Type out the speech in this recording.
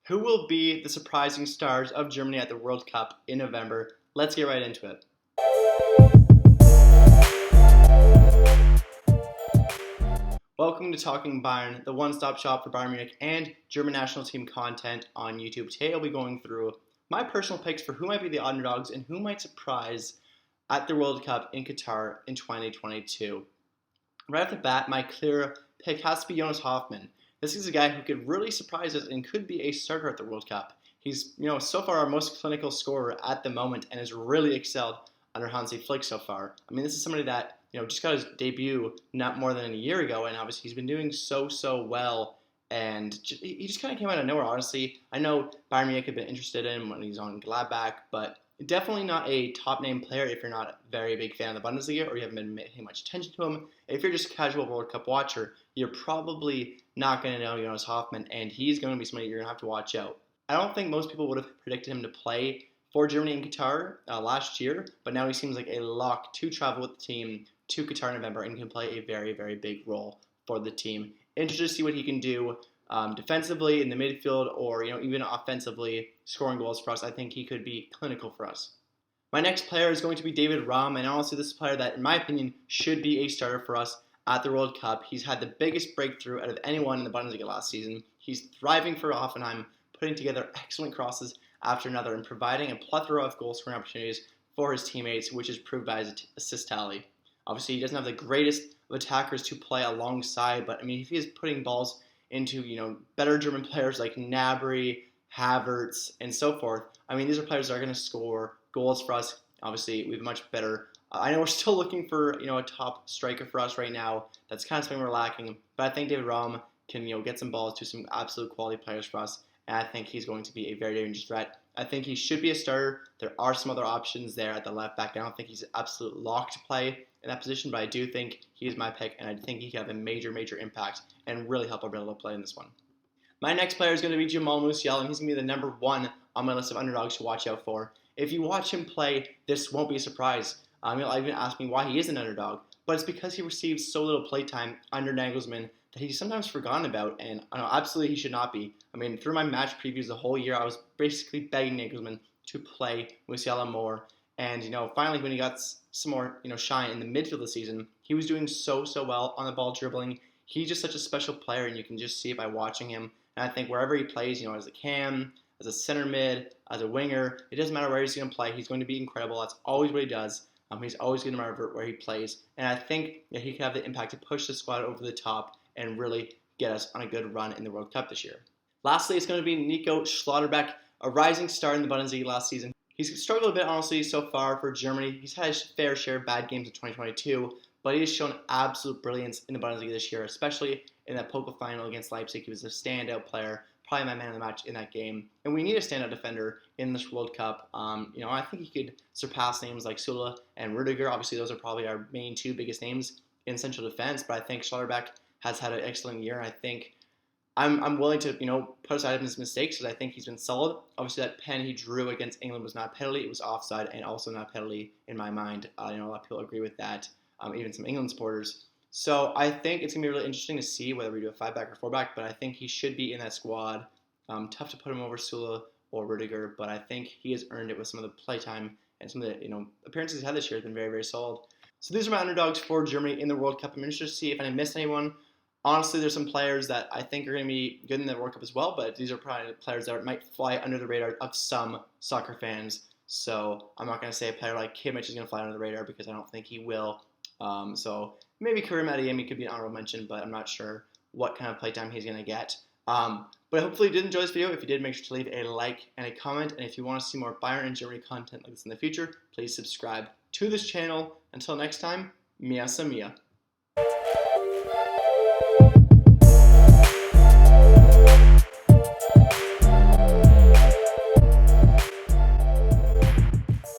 Who will be the surprising stars of Germany at the World Cup in November? Let's get right into it. Welcome to Talking Bayern, the one-stop shop for Bayern Munich and German national team content on YouTube. Today I'll be going through my personal picks for who might be the underdogs and who might surprise at the World Cup in Qatar in 2022. Right off the bat, my clear pick has to be Jonas Hoffmann. This is a guy who could really surprise us and could be a starter at the World Cup. He's, so far our most clinical scorer at the moment and has really excelled under Hansi Flick so far. I mean, this is somebody that, just got his debut not more than a year ago, and obviously he's been doing so well, and he just kind of came out of nowhere, honestly. I know Bayern Munich have been interested in him when he's on Gladbach, but definitely not a top-name player if you're not a very big fan of the Bundesliga or you haven't been paying much attention to him. If you're just a casual World Cup watcher, you're probably not going to know Jonas Hoffmann, and he's going to be somebody you're going to have to watch out. I don't think most people would have predicted him to play for Germany in Qatar last year, but now he seems like a lock to travel with the team to Qatar in November and can play a very big role for the team. Interested to see what he can do defensively in the midfield or even offensively scoring goals for us. I think he could be clinical for us. My next player is going to be David Raum, and honestly this is a player that in my opinion should be a starter for us at the World Cup. He's had the biggest breakthrough out of anyone in the Bundesliga last season. He's thriving for Hoffenheim, putting together excellent crosses after another and providing a plethora of goal scoring opportunities for his teammates, which is proved by his assist tally. Obviously he doesn't have the greatest of attackers to play alongside, but I mean if he is putting balls into better German players like Gnabry, Havertz, and so forth, I mean these are players that are going to score goals for us. Obviously we have much better. I know we're still looking for a top striker for us right now. That's kind of something we're lacking, but I think David Raum can get some balls to some absolute quality players for us, and I think he's going to be a very dangerous threat. I think he should be a starter. There are some other options there at the left back. I don't think he's an absolute lock to play in that position, but I do think he is my pick, and I think he can have a major impact and really help our ability to play in this one. My next player is going to be Jamal Musiala, and he's going to be the number one on my list of underdogs to watch out for. If you watch him play, this won't be a surprise. You'll even ask me why he is an underdog, but it's because he receives so little playtime under Nagelsmann that he's sometimes forgotten about, and absolutely he should not be. I mean, through my match previews the whole year, I was basically begging Nagelsmann to play Musiala more, and finally when he got some more shine in the midfield of the season, he was doing so well on the ball dribbling. He's just such a special player, and you can just see it by watching him. And I think wherever he plays, as a cam, as a center mid, as a winger, it doesn't matter where he's going to play. He's going to be incredible. That's always what he does. He's always going to matter where he plays, and I think that he could have the impact to push the squad over the top and really get us on a good run in the World Cup this year. Lastly, it's going to be Nico Schlotterbeck, a rising star in the Bundesliga last season. He's struggled a bit, honestly, so far for Germany. He's had his fair share of bad games in 2022, but he has shown absolute brilliance in the Bundesliga this year, especially in that Pokal final against Leipzig. He was a standout player, probably my man of the match in that game. And we need a standout defender in this World Cup. I think he could surpass names like Süle and Rudiger. Obviously, those are probably our main two biggest names in central defense, but I think Schlotterbeck has had an excellent year. I think I'm willing to, put aside his mistakes because I think he's been solid. Obviously, that pen he drew against England was not a penalty. It was offside and also not a penalty in my mind. A lot of people agree with that, even some England supporters. So I think it's going to be really interesting to see whether we do a 5-back or 4-back, but I think he should be in that squad. Tough to put him over Süle or Rudiger, but I think he has earned it with some of the playtime and some of the appearances he's had this year has been very solid. So these are my underdogs for Germany in the World Cup. I'm interested to see if I missed anyone. Honestly, there's some players that I think are going to be good in the World Cup as well, but these are probably players that might fly under the radar of some soccer fans. So I'm not going to say a player like Kimmich is going to fly under the radar because I don't think he will. So maybe Karim Adeyemi could be an honorable mention, but I'm not sure what kind of playtime he's going to get. But hopefully you did enjoy this video. If you did, make sure to leave a like and a comment. And if you want to see more Bayern and Germany content like this in the future, please subscribe to this channel. Until next time, Mia Samia.